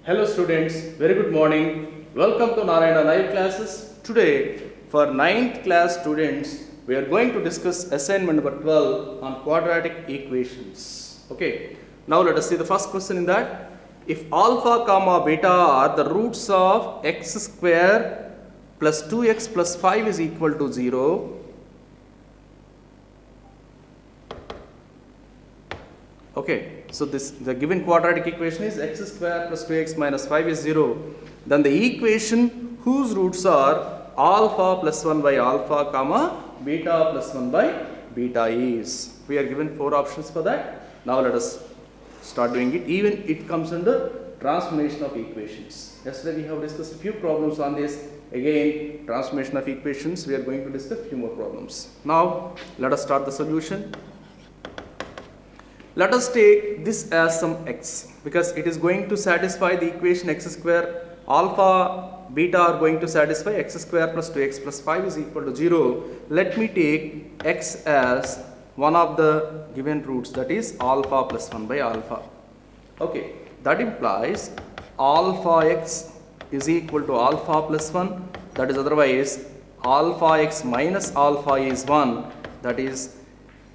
Hello students, very good morning. Welcome to Narayana live classes. Today for 9th class students, we are going to discuss assignment number 12 on quadratic equations. Okay, now let us see the first question in that. If alpha comma beta are the roots of x square plus 2x plus 5 is equal to 0, okay, so the given quadratic equation is x square plus 2x minus 5 is 0. Then the equation whose roots are alpha plus 1 by alpha comma beta plus 1 by beta is. We are given 4 options for that. Now let us start doing it. Even it comes under transformation of equations. Yesterday we have discussed a few problems on this. Again, transformation of equations, we are going to discuss few more problems. Now let us start the solution. Let us take this as some x because it is going to satisfy the equation x square alpha beta are going to satisfy x square plus 2x plus 5 is equal to 0. Let me take x as one of the given roots, that is alpha plus 1 by alpha. Okay, that implies alpha x is equal to alpha plus 1, that is otherwise alpha x minus alpha is 1, that is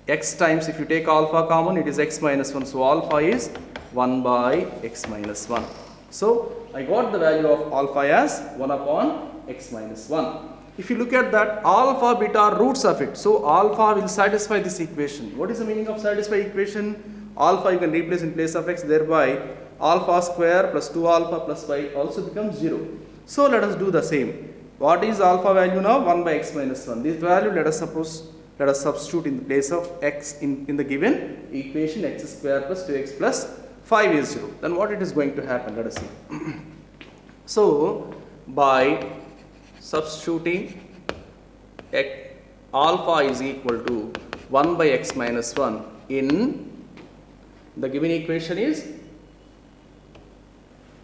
x times, if you take alpha common, it is x minus 1. So alpha is 1 by x minus 1. So I got the value of alpha as 1 upon x minus 1. If you look at that, alpha beta are roots of it. So alpha will satisfy this equation. What is the meaning of satisfy equation? Alpha you can replace in place of x, thereby alpha square plus 2 alpha plus 5 also becomes 0. So let us do the same. What is alpha value now? 1 by x minus 1. This value let us substitute in the place of x in the given equation x square plus 2x plus 5 is 0. Then what it is going to happen? Let us see. So by substituting alpha is equal to 1 by x minus 1 in the given equation is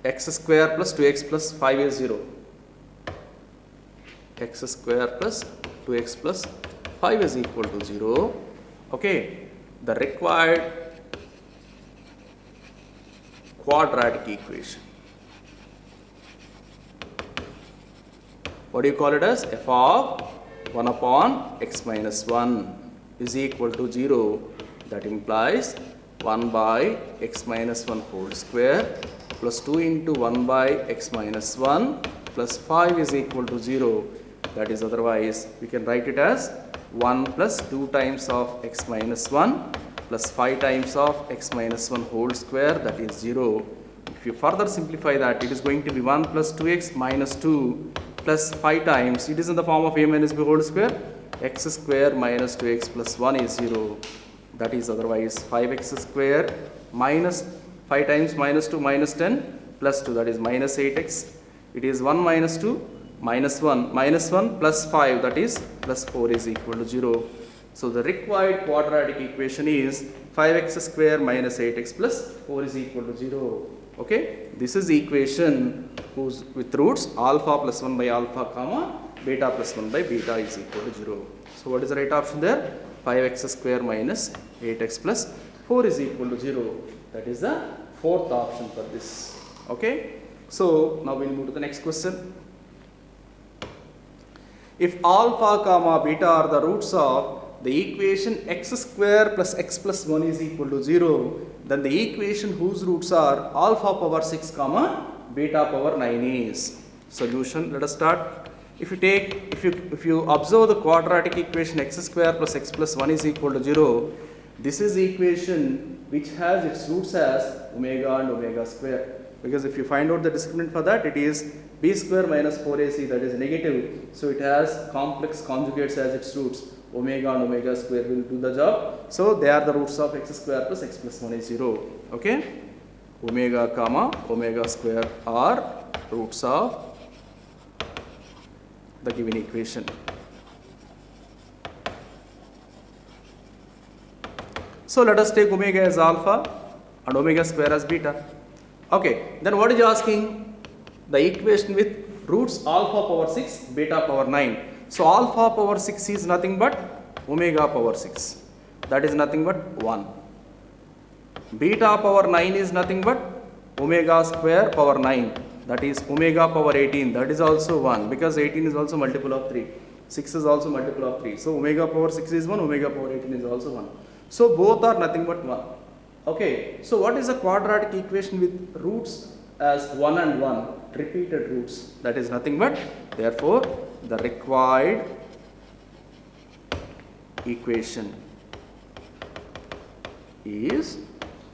x square plus 2x plus 5 is 0. X square plus 2x plus 5 is equal to 0. Okay, the required quadratic equation. What do you call it as? F of 1 upon x minus 1 is equal to 0. That implies 1 by x minus 1 whole square plus 2 into 1 by x minus 1 plus 5 is equal to 0. That is otherwise we can write it as 1 plus 2 times of x minus 1 plus 5 times of x minus 1 whole square, that is 0. If you further simplify that, it is going to be 1 plus 2x minus 2 plus 5 times, it is in the form of a minus b whole square, x square minus 2x plus 1 is 0. That is otherwise 5x square minus 5 times minus 2 minus 10 plus 2, that is minus 8x. It is 1 minus 2 minus 1 plus 5, that is plus 4 is equal to 0. So the required quadratic equation is 5x square minus 8x plus 4 is equal to 0. Okay, this is the equation whose with roots alpha plus 1 by alpha comma beta plus 1 by beta is equal to 0. So what is the right option there? 5x square minus 8x plus 4 is equal to 0. That is the fourth option for this. Okay, so now we will move to the next question. If alpha comma beta are the roots of the equation x square plus x plus 1 is equal to 0, then the equation whose roots are alpha power 6 comma beta power 9 is. Solution, let us start. If you observe the quadratic equation x square plus x plus 1 is equal to 0, this is the equation which has its roots as omega and omega square. Because if you find out the discriminant for that, it is b square minus 4ac, that is negative. So it has complex conjugates as its roots. Omega and omega square will do the job. So they are the roots of x square plus x plus 1 is 0. Okay, omega comma omega square are roots of the given equation. So let us take omega as alpha and omega square as beta. Okay, then what is asking? The equation with roots alpha power 6, beta power 9. So alpha power 6 is nothing but omega power 6. That is nothing but 1. Beta power 9 is nothing but omega square power 9, that is omega power 18, that is also 1, because 18 is also multiple of 3. 6 is also multiple of 3. So omega power 6 is 1, omega power 18 is also 1. So both are nothing but 1. Okay, so what is a quadratic equation with roots as 1 and 1, repeated roots? That is nothing but, therefore, the required equation is,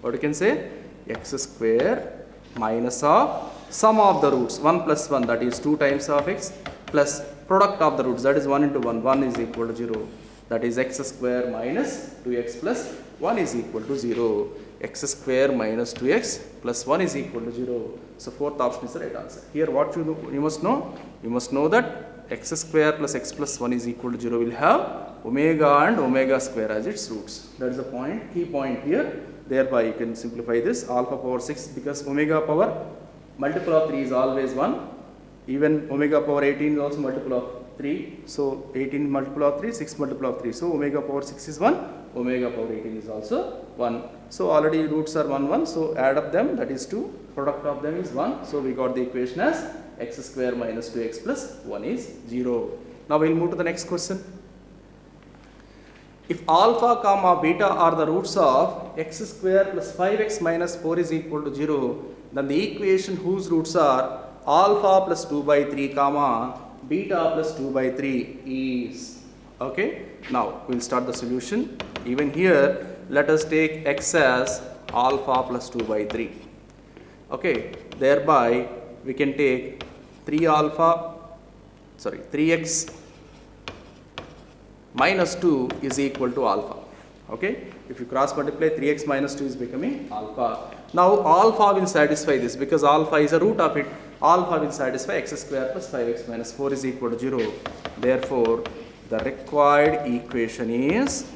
what you can say, x square minus of sum of the roots 1 plus 1, that is 2 times of x, plus product of the roots, that is 1 into 1, 1 is equal to 0, that is x square minus 2x plus 1 is equal to 0. X square minus 2x plus 1 is equal to 0. So fourth option is the right answer. Here what you must know? You must know that x square plus x plus 1 is equal to 0 will have omega and omega square as its roots. That is the point, key point here. Thereby you can simplify this alpha power 6, because omega power multiple of 3 is always 1. Even omega power 18 is also multiple of 3. So 18 multiple of 3, 6 multiple of 3. So omega power 6 is 1, omega power 18 is also 1. So already roots are 1, 1. So add up them, that is 2. Product of them is 1. So we got the equation as x square minus 2x plus 1 is 0. Now we will move to the next question. If alpha comma beta are the roots of x square plus 5x minus 4 is equal to 0, then the equation whose roots are alpha plus 2 by 3 comma beta plus 2 by 3 is, okay. Now we will start the solution. Even here let us take x as alpha plus 2 by 3, okay. Thereby we can take 3x minus 2 is equal to alpha, okay. If you cross multiply, 3x minus 2 is becoming alpha. Now alpha will satisfy this, because alpha is a root of it. Alpha will satisfy x square plus 5x minus 4 is equal to 0. Therefore, the required equation is,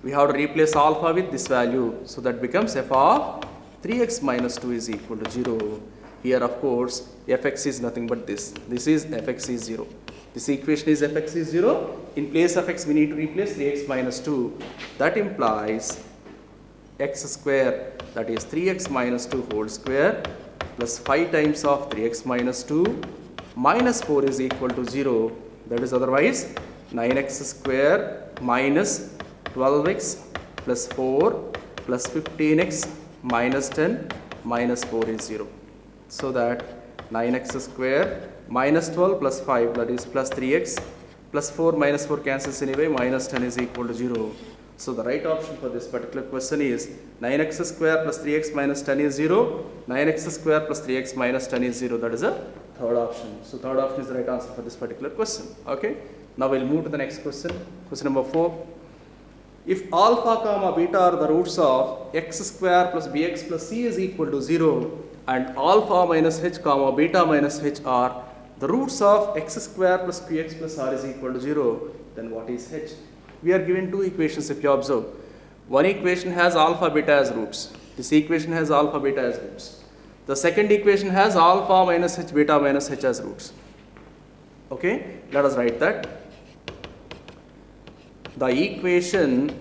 we have to replace alpha with this value. So that becomes f of 3x minus 2 is equal to 0. Here of course, fx is nothing but this. This is fx is 0. This equation is fx is 0. In place of x, we need to replace 3x minus 2. That implies x square, that is 3x minus 2 whole square plus 5 times of 3x minus 2 minus 4 is equal to 0. That is otherwise 9x square minus 12x plus 4 plus 15x minus 10 minus 4 is 0. So that 9x square minus 12 plus 5, that is plus 3x plus 4 minus 4 cancels anyway, minus 10 is equal to 0. So the right option for this particular question is 9x square plus 3x minus 10 is 0, 9x square plus 3x minus 10 is 0. That is the third option. So third option is the right answer for this particular question. Okay. Now we'll move to the next question. Question number 4. If alpha comma beta are the roots of x square plus bx plus c is equal to 0, and alpha minus h comma beta minus h are the roots of x square plus qx plus r is equal to 0, then what is h? We are given two equations if you observe. One equation has alpha beta as roots. This equation has alpha beta as roots. The second equation has alpha minus h beta minus h as roots. Okay, let us write that. The equation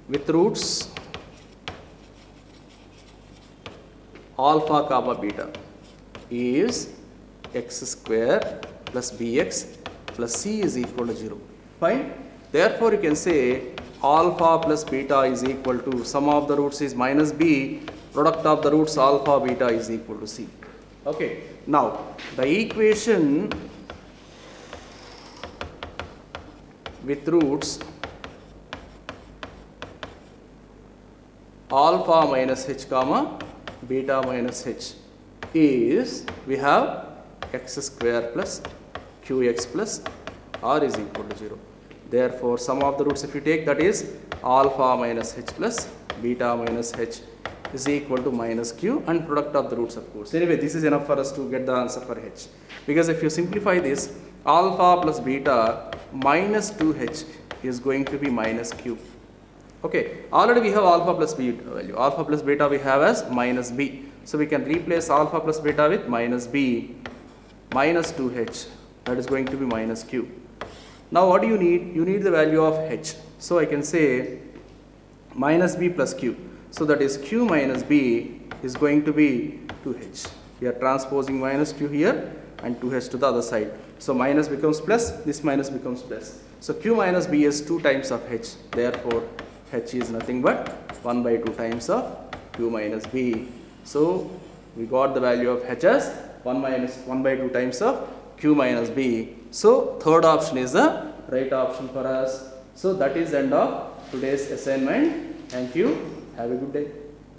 with roots alpha comma beta is x square plus bx plus c is equal to 0. Fine. Therefore, you can say alpha plus beta is equal to sum of the roots is minus b, product of the roots alpha beta is equal to c. Okay. Now, the equation with roots alpha minus h comma beta minus h is, we have x square plus qx plus r is equal to 0. Therefore, sum of the roots if you take, that is alpha minus h plus beta minus h is equal to minus q, and product of the roots of course. Anyway, this is enough for us to get the answer for h, because if you simplify this, alpha plus beta minus 2h is going to be minus q. Okay, already we have alpha plus beta value. Alpha plus beta we have as minus b. So we can replace alpha plus beta with minus b minus 2h, that is going to be minus q. Now what do you need? You need the value of h. So I can say minus b plus q. So that is q minus b is going to be 2h. We are transposing minus q here and 2h to the other side. So minus becomes plus, this minus becomes plus. So q minus b is 2 times of h. Therefore, h is nothing but 1 by 2 times of q minus b. So we got the value of h as 1 by 2 times of q minus b. So third option is the right option for us. So that is end of today's assignment. Thank you. Have a good day.